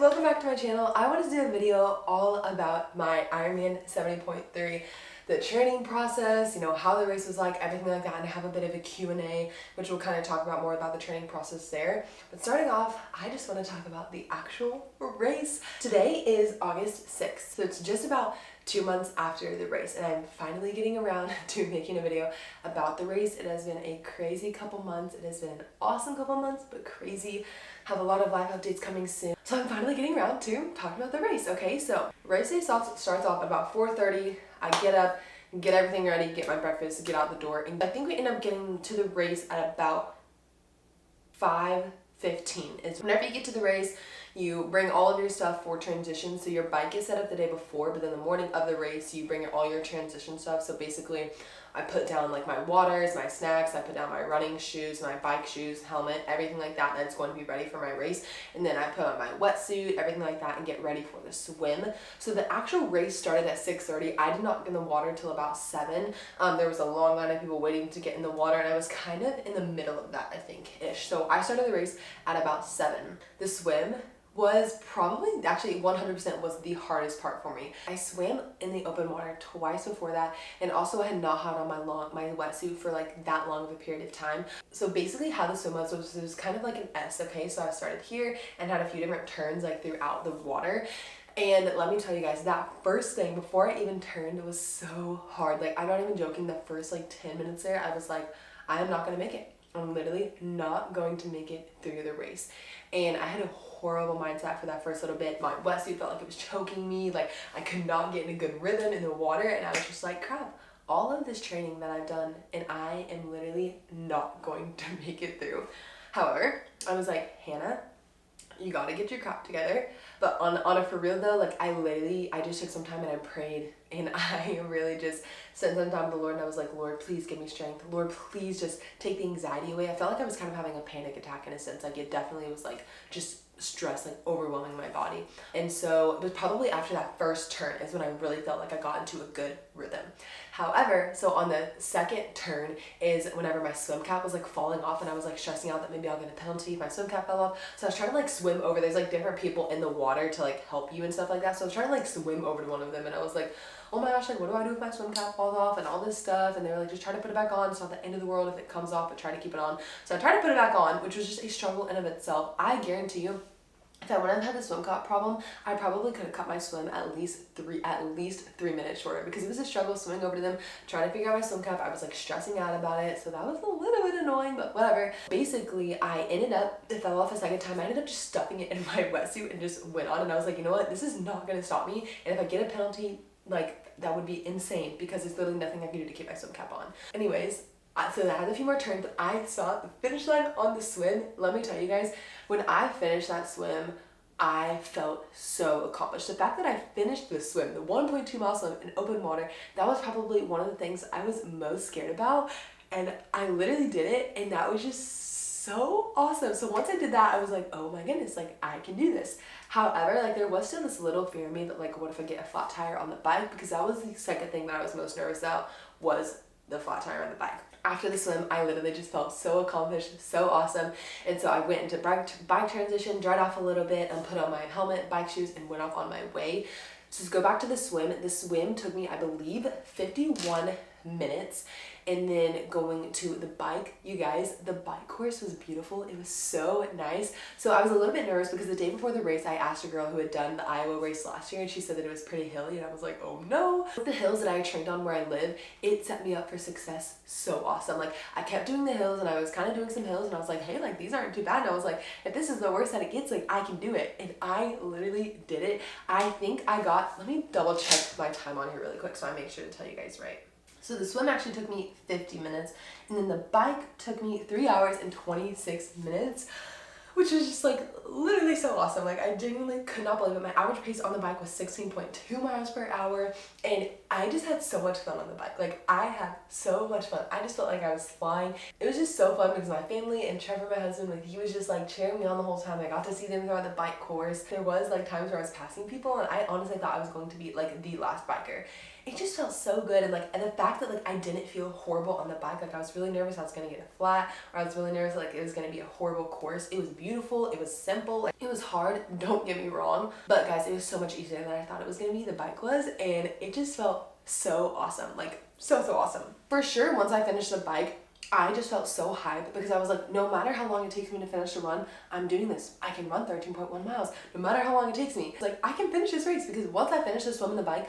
welcome back to my channel. I wanted to do a video all about my Ironman 70.3, the training process, you know, how the race was like, everything like that, and I have a bit of a Q&A, which we'll kind of talk about more about the training process there. But starting off, I just want to talk about the actual race. Today is August 6th, so it's just about 2 months after the race, and I'm finally getting around to making a video about the race. It has been a crazy couple months. It has been an awesome couple months, but crazy. Have a lot of live updates coming soon. So I'm finally getting around to talking about the race. Okay, so race day starts off about 4:30. I get up, get everything ready, get my breakfast, get out the door, and I think we end up getting to the race at about 5:15. Is whenever you get to the race, you bring all of your stuff for transition. So your bike is set up the day before, but then the morning of the race, you bring all your transition stuff. So basically, I put down like my waters, my snacks, I put down my running shoes, my bike shoes, helmet, everything like that that's going to be ready for my race. And then I put on my wetsuit, everything like that, and get ready for the swim. So the actual race started at 6:30. I did not get in the water until about 7. There was a long line of people waiting to get in the water, and I was kind of in the middle of that, I think-ish. So I started the race at about 7. The swim was probably, actually 100% was the hardest part for me. I swam in the open water twice before that, and also I had not had on my wetsuit for like that long of a period of time. So basically how the swim was it was kind of like an S, okay? So I started here and had a few different turns like throughout the water. And let me tell you guys, that first thing, before I even turned, it was so hard. Like, I'm not even joking, the first like 10 minutes there, I was like, I am not gonna make it. I'm literally not going to make it through the race. And I had a horrible mindset for that first little bit. My wetsuit felt like it was choking me, like I could not get in a good rhythm in the water, and I was just like, crap, all of this training that I've done, and I am literally not going to make it through. However, I was like, Hannah, you gotta get your crap together. But on a for real though, like I just took some time and I prayed, and I really just spent some time with the Lord, and I was like, Lord, please give me strength. Lord, please just take the anxiety away. I felt like I was kind of having a panic attack in a sense. Like it definitely was like just stress like overwhelming my body. And so it was probably after that first turn is when I really felt like I got into a good rhythm. However, so on the second turn is whenever my swim cap was like falling off, and I was like stressing out that maybe I'll get a penalty if my swim cap fell off. So I was trying to like swim over. There's like different people in the water to like help you and stuff like that. So I was trying to like swim over to one of them, and I was like, oh my gosh, like what do I do if my swim cap falls off and all this stuff? And they were like, just try to put it back on. It's not the end of the world if it comes off, but try to keep it on. So I tried to put it back on, which was just a struggle in of itself. I guarantee you, if I wouldn't have had the swim cap problem, I probably could have cut my swim at least 3 minutes shorter, because it was a struggle swimming over to them, trying to figure out my swim cap. I was like stressing out about it, so that was a little bit annoying, but whatever. Basically, it fell off a second time. I ended up just stuffing it in my wetsuit and just went on, and I was like, you know what, this is not gonna stop me, and if I get a penalty, like that would be insane, because there's literally nothing I can do to keep my swim cap on. Anyways, so I had a few more turns, but I saw the finish line on the swim. Let me tell you guys, when I finished that swim, I felt so accomplished. The fact that I finished the swim, the 1.2 mile swim in open water, that was probably one of the things I was most scared about. And I literally did it, and that was just so awesome. So once I did that, I was like, oh my goodness, like I can do this. However, like there was still this little fear in me that like, what if I get a flat tire on the bike? Because that was the second thing that I was most nervous about, was the flat tire on the bike. After the swim, I literally just felt so accomplished, so awesome. And so I went into bike transition, dried off a little bit, and put on my helmet, bike shoes, and went off on my way. So to go back to the swim took me, I believe, 51 minutes. And then going to the bike, you guys, the bike course was beautiful. It was so nice. So I was a little bit nervous because the day before the race, I asked a girl who had done the Iowa race last year, and she said that it was pretty hilly, and I was like, oh no. With the hills that I trained on where I live, it set me up for success so awesome. Like I kept doing the hills, and I was kind of doing some hills, and I was like, hey, like these aren't too bad. And I was like, if this is the worst that it gets, like I can do it. And I literally did it. I think I got, let me double check my time on here really quick so I make sure to tell you guys right. So the swim actually took me 50 minutes, and then the bike took me 3 hours and 26 minutes, which was just like literally so awesome. Like I genuinely could not believe it. My average pace on the bike was 16.2 miles per hour, and I just had so much fun on the bike. Like I had so much fun. I just felt like I was flying. It was just so fun because my family and Trevor, my husband, like he was just like cheering me on the whole time. I got to see them throughout the bike course. There was like times where I was passing people, and I honestly thought I was going to be like the last biker. it just felt so good. And like, and the fact that like I didn't feel horrible on the bike, like I was really nervous I was gonna get a flat, or I was really nervous like it was gonna be a horrible course. It was beautiful, it was simple, like, it was hard, don't get me wrong, but guys, it was so much easier than I thought it was gonna be. The bike was, and it just felt so awesome, like so awesome. For sure, once I finished the bike, I just felt so hyped because I was like, no matter how long it takes me to finish the run, I'm doing this. I can run 13.1 miles. No matter how long it takes me. It's like, I can finish this race because once I finish the swim and the bike,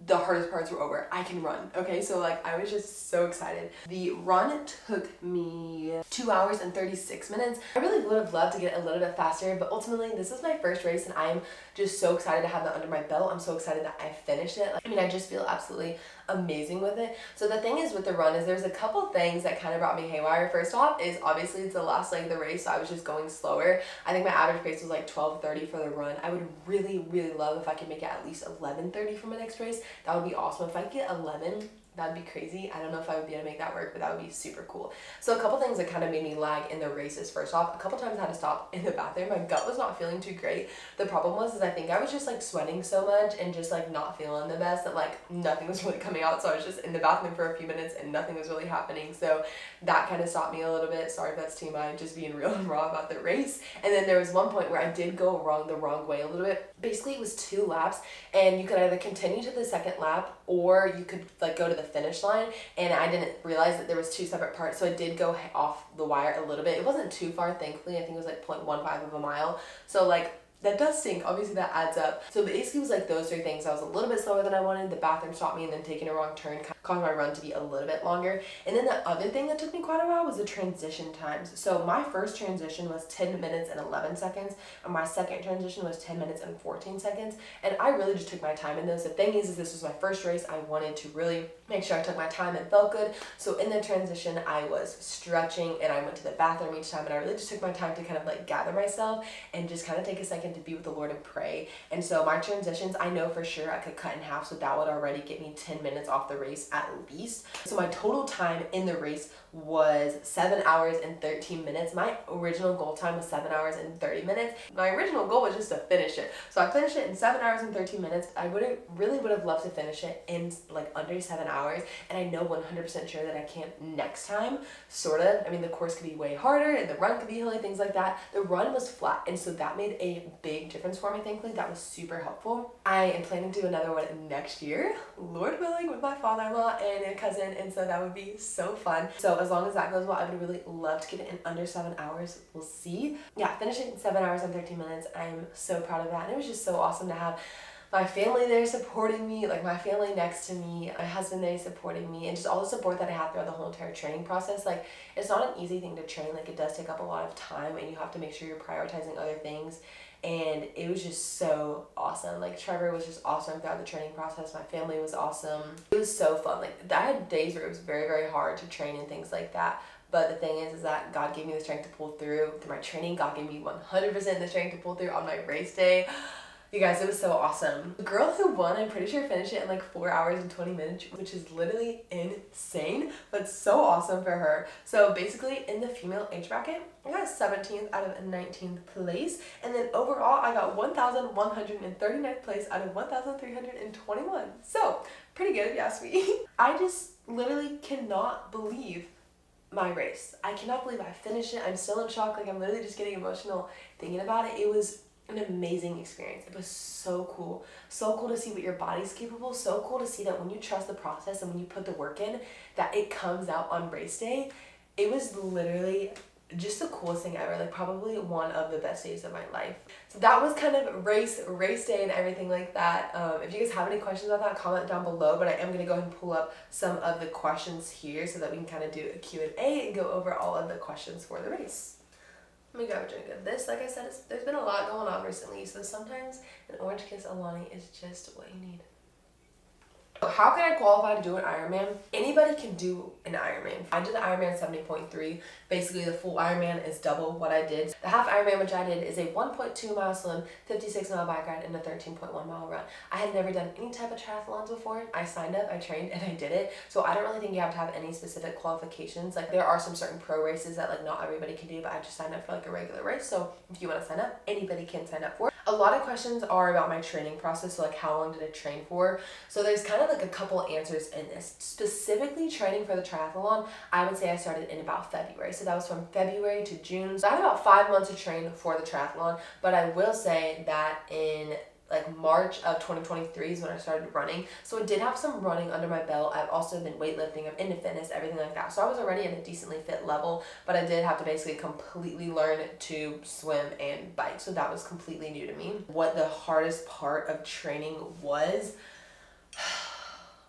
the hardest parts were over. I can run, okay? So like, I was just so excited. The run took me 2 hours and 36 minutes. I really would have loved to get a little bit faster, but ultimately this is my first race and I'm just so excited to have that under my belt. I'm so excited that I finished it. Like, I mean, I just feel absolutely amazing with it. So the thing is with the run is there's a couple things that kind of brought me haywire. First off is obviously it's the last leg of the race, so I was just going slower. I think my average pace was like 12:30 for the run. I would really love if I could make it at least 11:30 for my next race. That would be awesome. If I could get 11, that'd be crazy. I don't know if I would be able to make that work, but that would be super cool. So a couple things that kind of made me lag in the races. First off, a couple times I had to stop in the bathroom. My gut was not feeling too great. The problem was I think I was just like sweating so much and just like not feeling the best that like nothing was really coming out. So I was just in the bathroom for a few minutes and nothing was really happening. So that kind of stopped me a little bit. Sorry if that's TMI, just being real and raw about the race. And then there was one point where I did go the wrong way a little bit. Basically it was 2 laps and you could either continue to the second lap or you could like go to the finish line, and I didn't realize that there was 2 separate parts, so I did go off the wire a little bit. It wasn't too far, thankfully. I think it was like 0.15 of a mile, so like that does stink. Obviously that adds up. So basically it was like those 3 things. I was a little bit slower than I wanted. The bathroom stopped me, and then taking a wrong turn caused my run to be a little bit longer. And then the other thing that took me quite a while was the transition times. So my first transition was 10 minutes and 11 seconds, and my second transition was 10 minutes and 14 seconds. And I really just took my time in those. The thing is this was my first race. I wanted to really make sure I took my time and felt good. So in the transition, I was stretching and I went to the bathroom each time, and I really just took my time to kind of like gather myself and just kind of take a second to be with the Lord and pray. And so my transitions, I know for sure I could cut in half, so that would already get me 10 minutes off the race at least. So my total time in the race was 7 hours and 13 minutes. My original goal time was 7 hours and 30 minutes. My original goal was just to finish it. So I finished it in 7 hours and 13 minutes. I really would have loved to finish it in like under 7 hours. And I know 100% sure that I can next time, sort of. I mean, the course could be way harder and the run could be hilly, things like that. The run was flat, and so that made a big difference for me, thankfully. That was super helpful. I am planning to do another one next year, Lord willing, with my father-in-law and a cousin, and so that would be so fun. So as long as that goes well, I would really love to get it in under 7 hours. We'll see. Yeah, finishing in 7 hours and 13 minutes. I'm so proud of that, and it was just so awesome to have my family there supporting me, like my family next to me, my husband there supporting me, and just all the support that I had throughout the whole entire training process. Like, it's not an easy thing to train. Like, it does take up a lot of time, and you have to make sure you're prioritizing other things. And it was just so awesome. Like, Trevor was just awesome throughout the training process. My family was awesome. It was so fun. Like, I had days where it was very hard to train and things like that. But the thing is that God gave me the strength to pull through my training. God gave me 100% the strength to pull through on my race day. You guys, it was so awesome. The girl who won, I'm pretty sure finished it in like 4 hours and 20 minutes, which is literally insane, but so awesome for her. So basically in the female age bracket, I got 17th out of 19th place. And then overall, I got 1,139th place out of 1,321. So pretty good if you ask me. I just literally cannot believe my race. I cannot believe I finished it. I'm still in shock. Like, I'm literally just getting emotional thinking about it. It was an amazing experience. It was so cool. So cool to see what your body's capable. So cool to see that when you trust the process and when you put the work in, that it comes out on race day. It was literally just the coolest thing ever. Like, probably one of the best days of my life. So that was kind of race day and everything like that. If you guys have any questions about that, comment down below, but I am going to go ahead and pull up some of the questions here so that we can kind of do a Q&A and go over all of the questions for the race. Let me grab a drink of this. Like I said, there's been a lot going on recently, so sometimes an orange kiss Alani is just what you need. How can I qualify to do an Ironman? Anybody can do an Ironman. I did the Ironman 70.3. Basically, the full Ironman is double what I did. The half Ironman, which I did, is a 1.2 mile swim, 56 mile bike ride, and a 13.1 mile run. I had never done any type of triathlons before. I signed up, I trained, and I did it. So I don't really think you have to have any specific qualifications. Like, there are some certain pro races that like not everybody can do, but I just signed up for like a regular race. So if you want to sign up, anybody can sign up for it. A lot of questions are about my training process. So like, how long did I train for? So there's kind of like a couple answers in this. Specifically training for the triathlon, I would say I started in about February. So that was from February to June. So I had about 5 months to train for the triathlon, but I will say that in like March of 2023 is when I started running. So I did have some running under my belt. I've also been weightlifting, I'm into fitness, everything like that. So I was already at a decently fit level, but I did have to basically completely learn to swim and bike. So that was completely new to me. What the hardest part of training was,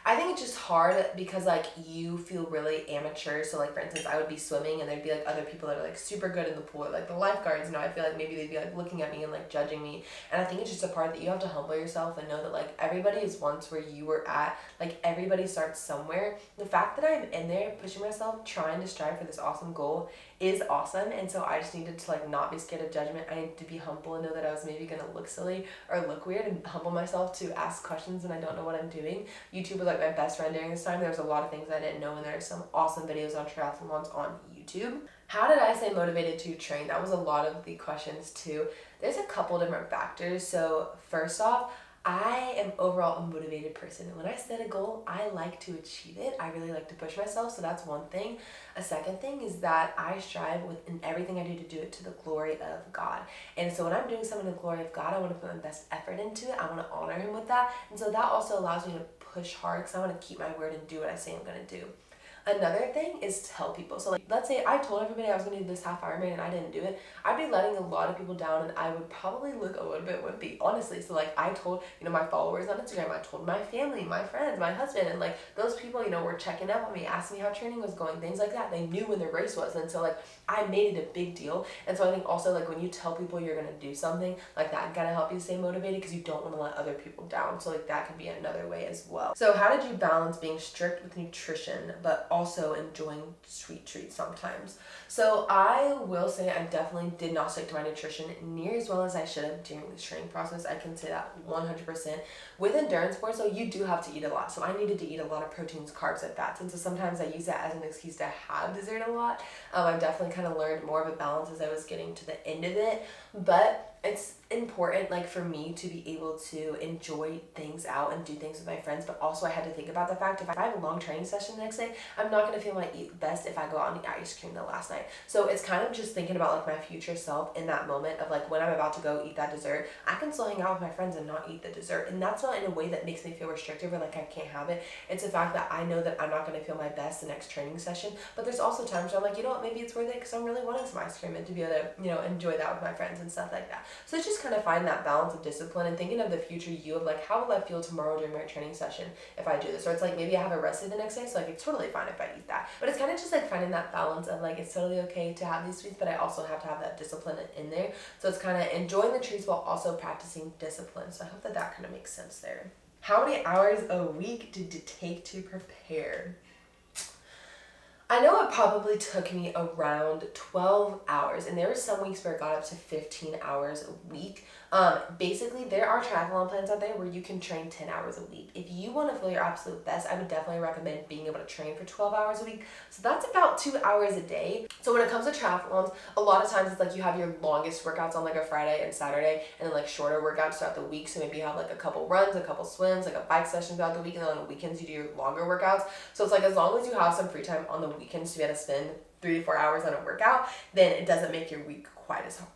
I think it's just hard because like you feel really amateur. So like for instance, I would be swimming and there'd be like other people that are like super good in the pool, like the lifeguards, you know, I feel like maybe they'd be like looking at me and like judging me. And I think it's just a part that you have to humble yourself and know that like everybody is once where you were at, like everybody starts somewhere. The fact that I'm in there pushing myself, trying to strive for this awesome goal is awesome. And so I just needed to like not be scared of judgment. I needed to be humble and know that I was maybe gonna look silly or look weird, and humble myself to ask questions when I don't know what I'm doing. YouTube was like my best friend during this time. There was a lot of things I didn't know, and there's some awesome videos on triathlons on YouTube. How did I stay motivated to train? That was a lot of the questions too. There's a couple different factors. So first off, I am overall a motivated person, and when I set a goal, I like to achieve it. I really like to push myself, so that's one thing. A second thing is that I strive in everything I do it to the glory of God. And so when I'm doing something in the glory of God, I want to put my best effort into it. I want to honor Him with that. And so that also allows me to push hard because I want to keep my word and do what I say I'm going to do. Another thing is tell people. So like, let's say I told everybody I was going to do this half Ironman and I didn't do it. I'd be letting a lot of people down, and I would probably look a little bit wimpy, honestly. So like I told, you know, my followers on Instagram, I told my family, my friends, my husband, and like those people, you know, were checking up on me, asking me how training was going, things like that. They knew when the race was. And so like I made it a big deal. And so I think also like when you tell people you're going to do something like that, gotta help you stay motivated because you don't want to let other people down. So like that could be another way as well. So how did you balance being strict with nutrition but also enjoying sweet treats sometimes? So I will say I definitely did not stick to my nutrition near as well as I should have during this training process. I can say that 100%. With endurance sports, so you do have to eat a lot. So I needed to eat a lot of proteins, carbs, and fats. And so sometimes I use that as an excuse to have dessert a lot. I've definitely kind of learned more of a balance as I was getting to the end of it. But it's important, like for me to be able to enjoy things out and do things with my friends, but also I had to think about the fact if I have a long training session the next day, I'm not going to feel my best if I go out and eat ice cream the last night. So it's kind of just thinking about like my future self in that moment of like when I'm about to go eat that dessert, I can still hang out with my friends and not eat the dessert. And that's not in a way that makes me feel restrictive or like I can't have it. It's the fact that I know that I'm not going to feel my best the next training session, but there's also times where I'm like, you know what, maybe it's worth it because I'm really wanting some ice cream and to be able to, you know, enjoy that with my friends and stuff like that. So it's just kind of find that balance of discipline and thinking of the future you of like, how will I feel tomorrow during my training session if I do this? Or it's like maybe I have a rest day the next day, so like it's totally fine if I eat that. But it's kind of just like finding that balance of like it's totally okay to have these sweets, but I also have to have that discipline in there. So it's kind of enjoying the treats while also practicing discipline. So I hope that that kind of makes sense there. How many hours a week did it take to prepare? I know it probably took me around 12 hours, and there were some weeks where it got up to 15 hours a week. Basically, there are triathlon plans out there where you can train 10 hours a week. If you want to feel your absolute best, I would definitely recommend being able to train for 12 hours a week. So that's about 2 hours a day. So when it comes to triathlons, a lot of times it's like you have your longest workouts on like a Friday and Saturday, and then like shorter workouts throughout the week. So maybe you have like a couple runs, a couple swims, like a bike session throughout the week, and then on the weekends you do your longer workouts. So it's like as long as you have some free time on the weekends to be able to spend 3 to 4 hours on a workout, then it doesn't make your week quite as hard.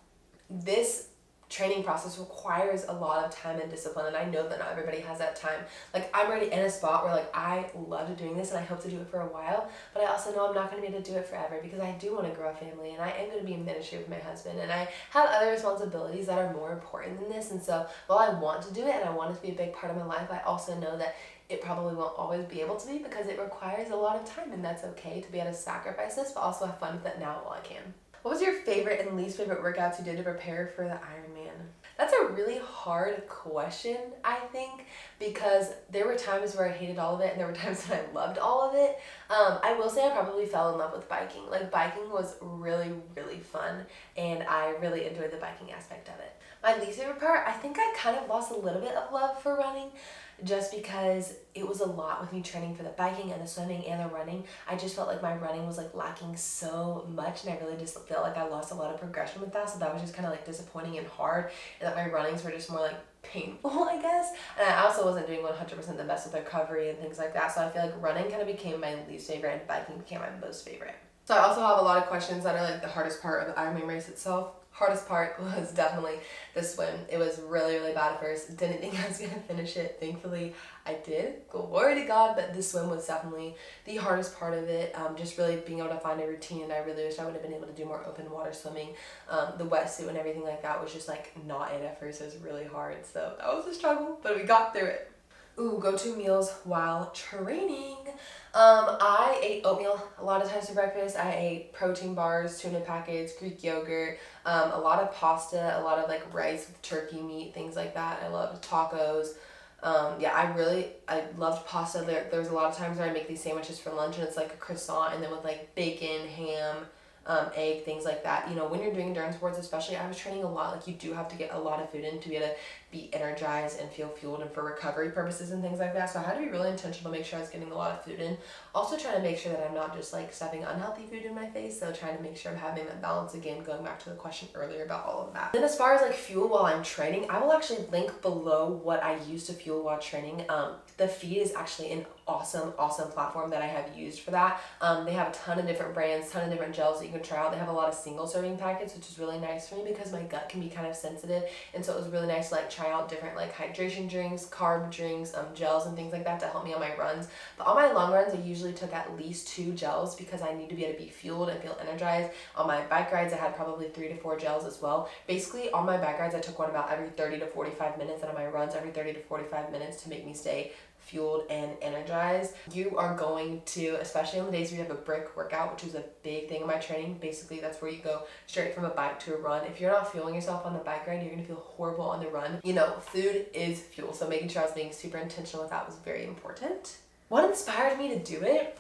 This training process requires a lot of time and discipline, and I know that not everybody has that time. Like I'm already in a spot where like I love doing this and I hope to do it for a while, but I also know I'm not going to be able to do it forever because I do want to grow a family and I am going to be in ministry with my husband, and I have other responsibilities that are more important than this. And so while I want to do it and I want it to be a big part of my life, I also know that it probably won't always be able to be because it requires a lot of time, and that's okay to be able to sacrifice this, but also have fun with it now while I can. What was your favorite and least favorite workouts you did to prepare for the Ironman? That's a really hard question, I think, because there were times where I hated all of it and there were times when I loved all of it. I will say I probably fell in love with biking. Like biking was really, really fun, and I really enjoyed the biking aspect of it. My least favorite part, I think I kind of lost a little bit of love for running just because it was a lot with me training for the biking and the swimming and the running. I just felt like my running was like lacking so much, and I really just felt like I lost a lot of progression with that. So that was just kind of like disappointing and hard, and that my runnings were just more like painful, I guess. And I also wasn't doing 100% the best with recovery and things like that. So I feel like running kind of became my least favorite and biking became my most favorite. So I also have a lot of questions that are like the hardest part of the Ironman race itself. Hardest part was definitely the swim. It was really, really bad at first. Didn't think I was gonna finish it. Thankfully, I did. Glory to God, but the swim was definitely the hardest part of it. Just really being able to find a routine, and I really wish I would have been able to do more open water swimming. The wetsuit and everything like that was just like not it at first. It was really hard, so that was a struggle, but we got through it. Ooh, go-to meals while training. I ate oatmeal a lot of times for breakfast. I ate protein bars, tuna packets, Greek yogurt, a lot of pasta, a lot of like rice with turkey meat, things like that. I loved tacos. I loved pasta. There was a lot of times where I make these sandwiches for lunch and it's like a croissant and then with like bacon, ham, egg, things like that. You know, when you're doing endurance sports, especially, I was training a lot. Like, you do have to get a lot of food in to be able to be energized and feel fueled and for recovery purposes and things like that. So I had to be really intentional to make sure I was getting a lot of food in. Also trying to make sure that I'm not just like stuffing unhealthy food in my face. So trying to make sure I'm having that balance, again, going back to the question earlier about all of that. Then as far as like fuel while I'm training, I will actually link below what I use to fuel while training. The Feed is actually an awesome platform that I have used for that. They have a ton of different brands, ton of different gels that you can try out. They have a lot of single serving packets, which is really nice for me because my gut can be kind of sensitive, and so it was really nice to like try out different like hydration drinks, carb drinks, gels and things like that to help me on my runs. But on my long runs, I usually took at least 2 gels because I need to be able to be fueled and feel energized. On my bike rides, I had probably 3 to 4 gels as well. Basically, on my bike rides, I took one about every 30 to 45 minutes, and on my runs, every 30 to 45 minutes to make me stay fueled and energized. You are going to, especially on the days where you have a brick workout, which is a big thing in my training. Basically, that's where you go straight from a bike to a run. If you're not fueling yourself on the bike ride, you're gonna feel horrible on the run. You know, food is fuel, so making sure I was being super intentional with that was very important. What inspired me to do it?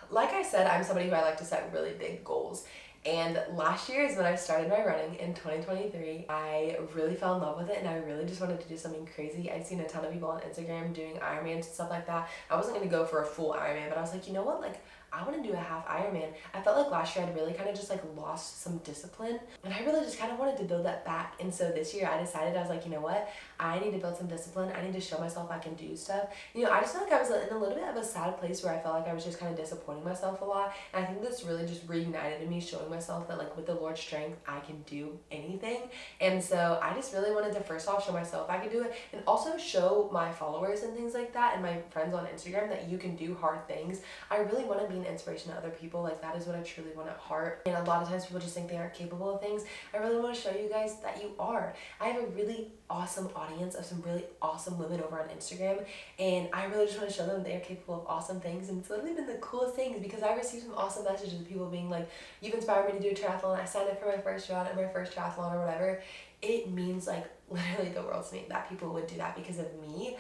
Like I said, I'm somebody who I like to set really big goals. And last year is when I started my running in 2023. I really fell in love with it and I really just wanted to do something crazy. I'd seen a ton of people on Instagram doing Ironmans and stuff like that. I wasn't going to go for a full Ironman, but I was like, you know what, like, I want to do a half Ironman. I felt like last year I'd really kind of just like lost some discipline, and I really just kind of wanted to build that back. And so this year I decided, I was like, you know what, I need to build some discipline. I need to show myself I can do stuff. You know, I just felt like I was in a little bit of a sad place where I felt like I was just kind of disappointing myself a lot. And I think this really just reignited in me, showing myself that like with the Lord's strength, I can do anything. And so I just really wanted to first off show myself I could do it, and also show my followers and things like that and my friends on Instagram that you can do hard things. I really want to be an inspiration to other people. Like, that is what I truly want at heart. And a lot of times people just think they aren't capable of things. I really want to show you guys that you are. I have a really awesome audience of some really awesome women over on Instagram, and I really just want to show them they are capable of awesome things. And it's literally been the coolest things because I received some awesome messages of people being like, you've inspired me to do a triathlon. I signed up for my first run at my first triathlon or whatever. It means like literally the world to me that people would do that because of me.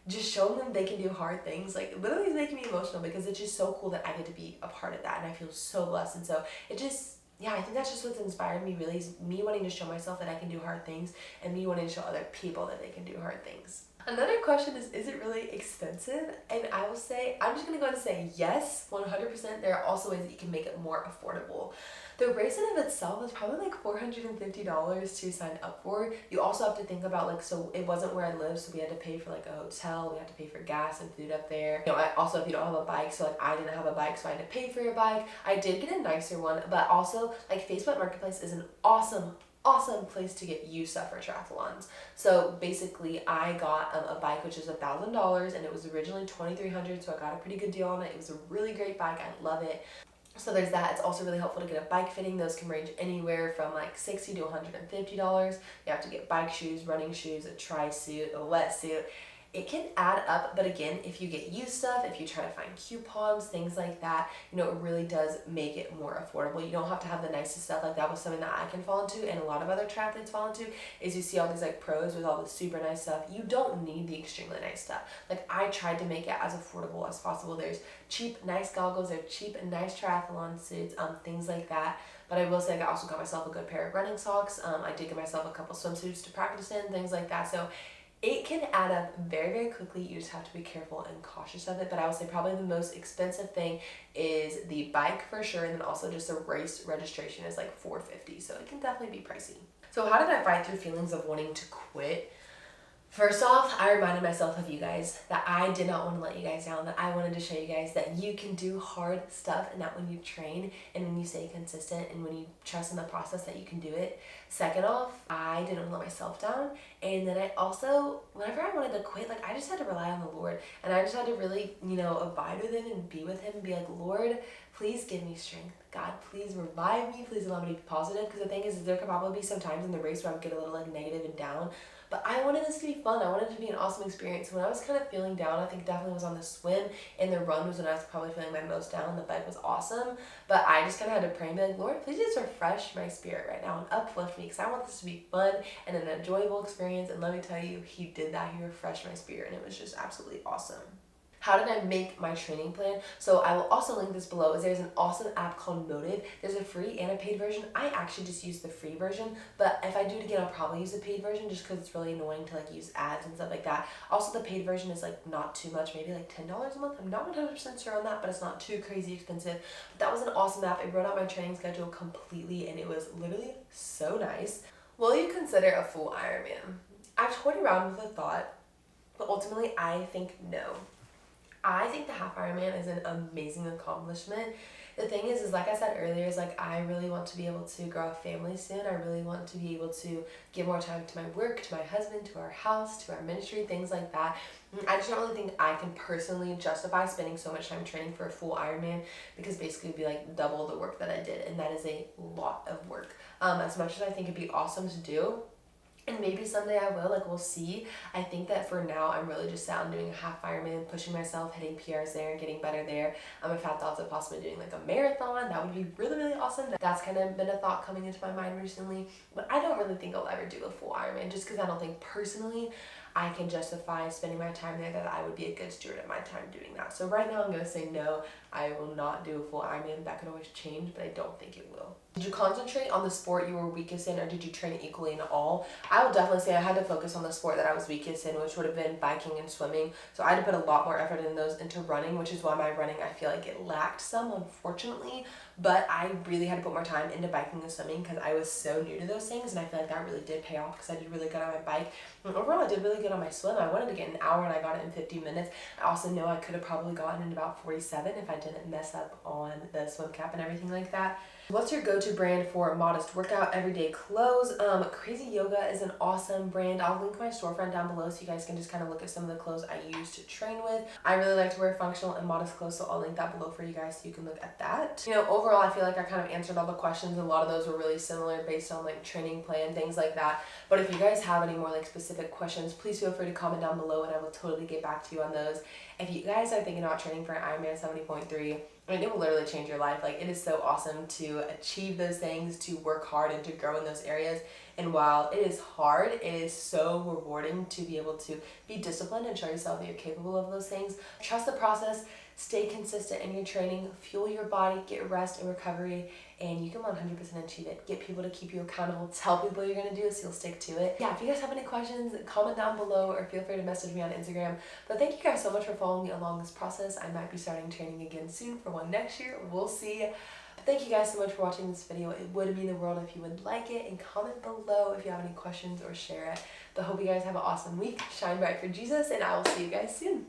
Just showing them they can do hard things, like, literally is making me emotional because it's just so cool that I get to be a part of that, and I feel so blessed. And so it just, yeah, I think that's just what's inspired me really, is me wanting to show myself that I can do hard things, and me wanting to show other people that they can do hard things. Another question is it really expensive? And I will say, I'm just gonna go ahead and say yes, 100%. There are also ways that you can make it more affordable. The race in of itself is probably like $450 to sign up for. You also have to think about, like, so it wasn't where I live, so we had to pay for like a hotel, we had to pay for gas and food up there. You know, also if you don't have a bike, so like I didn't have a bike, so I had to pay for your bike. I did get a nicer one, but also like Facebook Marketplace is an awesome place to get used stuff for triathlons. So basically I got a bike which is $1,000, and it was originally $2,300, so I got a pretty good deal on it. It was a really great bike. I love it. So there's that. It's also really helpful to get a bike fitting. Those can range anywhere from like $60 to $150. You have to get bike shoes, running shoes, a tri-suit, a wetsuit. It can add up, but again, if you get used stuff, if you try to find coupons, things like that, you know, it really does make it more affordable. You don't have to have the nicest stuff. Like, that was something that I can fall into, and a lot of other triathletes fall into, is you see all these like pros with all the super nice stuff. You don't need the extremely nice stuff. Like, I tried to make it as affordable as possible. There's cheap, nice goggles, there's cheap and nice triathlon suits, things like that. But I will say I also got myself a good pair of running socks. I did get myself a couple swimsuits to practice in, things like that. So it can add up very, very quickly. You just have to be careful and cautious of it. But I would say probably the most expensive thing is the bike for sure. And then also just a race registration is like $450. So it can definitely be pricey. So how did I fight through feelings of wanting to quit? First off, I reminded myself of you guys that I did not want to let you guys down, that I wanted to show you guys that you can do hard stuff and that when you train and when you stay consistent and when you trust in the process that you can do it. Second off, I didn't want to let myself down. And then I also, whenever I wanted to quit, like I just had to rely on the Lord and I just had to really, abide with him and be with him and be like, Lord, please give me strength. God, please revive me. Please allow me to be positive. Because the thing is there could probably be some times in the race where I would get a little negative and down. But I wanted this to be fun. I wanted it to be an awesome experience. When I was kind of feeling down, I think definitely was on the swim, and the run was when I was probably feeling my most down. The bike was awesome. But I just kind of had to pray and be like, Lord, please just refresh my spirit right now and uplift me because I want this to be fun and an enjoyable experience. And let me tell you, he did that. He refreshed my spirit, and it was just absolutely awesome. How did I make my training plan? So I will also link this below. There's an awesome app called Motive. There's a free and a paid version. I actually just use the free version, but if I do it again, I'll probably use the paid version just because it's really annoying to use ads and stuff like that. Also, the paid version is not too much, maybe $10 a month. I'm not 100% sure on that, but it's not too crazy expensive. But that was an awesome app. It wrote out my training schedule completely, and it was literally so nice. Will you consider a full Ironman? I've toyed around with the thought, but ultimately I think no. I think the half Ironman is an amazing accomplishment. The thing is like I said earlier, I really want to be able to grow a family soon. I really want to be able to give more time to my work, to my husband, to our house, to our ministry, things like that. I just don't really think I can personally justify spending so much time training for a full Ironman because basically it would be double the work that I did, and that is a lot of work. As much as I think it'd be awesome to do, and maybe someday I will, we'll see. I think that for now, I'm really just set on doing a half Ironman, pushing myself, hitting PRs there, and getting better there. I've had thoughts of possibly doing a marathon. That would be really, really awesome. That's kind of been a thought coming into my mind recently. But I don't really think I'll ever do a full Ironman just because I don't think personally I can justify spending my time there, that I would be a good steward of my time doing that. So right now I'm going to say no, I will not do a full Ironman. That could always change, but I don't think it will. Did you concentrate on the sport you were weakest in, or did you train equally in all? I would definitely say I had to focus on the sport that I was weakest in, which would have been biking and swimming. So I had to put a lot more effort in those into running, which is why my running, I feel like it lacked some, unfortunately. But I really had to put more time into biking and swimming because I was so new to those things, and I feel like that really did pay off because I did really good on my bike. And overall, I did really good on my swim. I wanted to get an hour, and I got it in 15 minutes. I also know I could have probably gotten in about 47 if I didn't mess up on the swim cap and everything like that. What's your go-to brand for modest workout everyday clothes? Crazy Yoga is an awesome brand. I'll link my storefront down below so you guys can just kind of look at some of the clothes I use to train with. I really like to wear functional and modest clothes, so I'll link that below for you guys so you can look at that. Overall, I feel like I kind of answered all the questions. A lot of those were really similar based on training plan, things like that. But if you guys have any more specific questions, please feel free to comment down below and I will totally get back to you on those. If you guys are thinking about training for an Ironman 70.3, it will literally change your life. It is so awesome to achieve those things, to work hard and to grow in those areas. And while it is hard, it is so rewarding to be able to be disciplined and show yourself that you're capable of those things. Trust the process, stay consistent in your training, fuel your body, get rest and recovery, and you can 100% achieve it. Get people to keep you accountable, tell people you're going to do it so you'll stick to it. Yeah, if you guys have any questions, comment down below or feel free to message me on Instagram. But thank you guys so much for following me along this process. I might be starting training again soon for one next year. We'll see. But thank you guys so much for watching this video. It would mean the world if you would like it, and comment below if you have any questions or share it. But hope you guys have an awesome week. Shine bright for Jesus, and I will see you guys soon.